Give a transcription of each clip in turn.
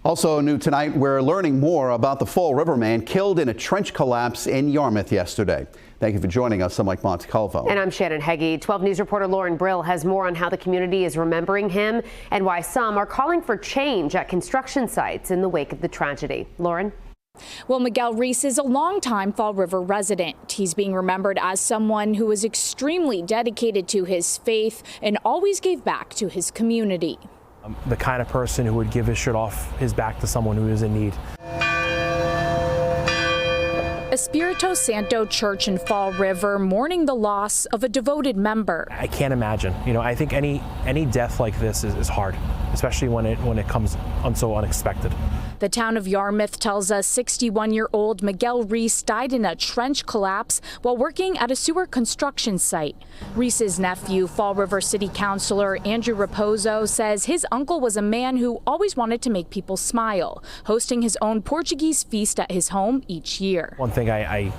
Also new tonight, we're learning more about the Fall River man killed in a trench collapse in Yarmouth yesterday. Thank you for joining us. I'm Mike Montecalvo. And I'm Shannon Heggie. 12 News reporter Lauren Brill has more on how the community is remembering him and why some are calling for change at construction sites in the wake of the tragedy. Lauren? Well, Miguel Reese is a longtime Fall River resident. He's being remembered as someone who was extremely dedicated to his faith and always gave back to his community. The kind of person who would give his shirt off his back to someone who is in need. Espiritu Santo Church in Fall River mourning the loss of a devoted member. I can't imagine. I think any death like this is hard, especially when it comes so unexpected. The town of Yarmouth tells us 61-year-old Miguel Reese died in a trench collapse while working at a sewer construction site. Reese's nephew, Fall River City Councilor Andrew Raposo, says his uncle was a man who always wanted to make people smile, hosting his own Portuguese feast at his home each year. One thing I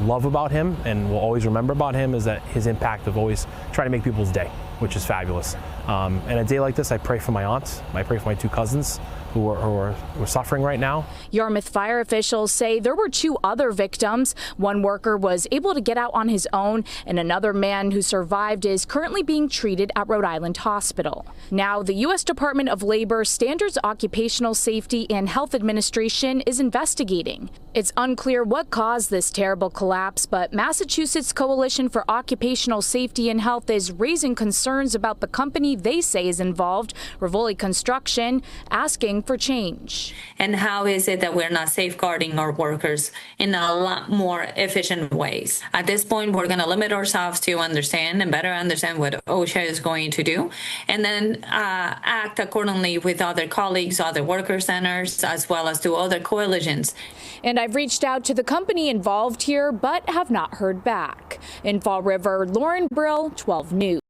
love about him and will always remember about him is that his impact of always trying to make people's day, which is fabulous. And a day like this, I pray for my aunts, I pray for my two cousins who are suffering right now. Yarmouth fire officials say there were 2 other victims. One worker was able to get out on his own, and another man who survived is currently being treated at Rhode Island Hospital. Now, the U.S. Department of Labor Standards Occupational Safety and Health Administration is investigating. It's unclear what caused this terrible collapse, but Massachusetts Coalition for Occupational Safety and Health is raising concerns about the company they say is involved, Rivoli Construction, asking for change. And how is it that we're not safeguarding our workers in a lot more efficient ways? At this point, we're going to limit ourselves to understand and better understand what OSHA is going to do, and then act accordingly with other colleagues, other worker centers, as well as to other coalitions. And I've reached out to the company involved here, but have not heard back. In Fall River, Lauren Brill, 12 News.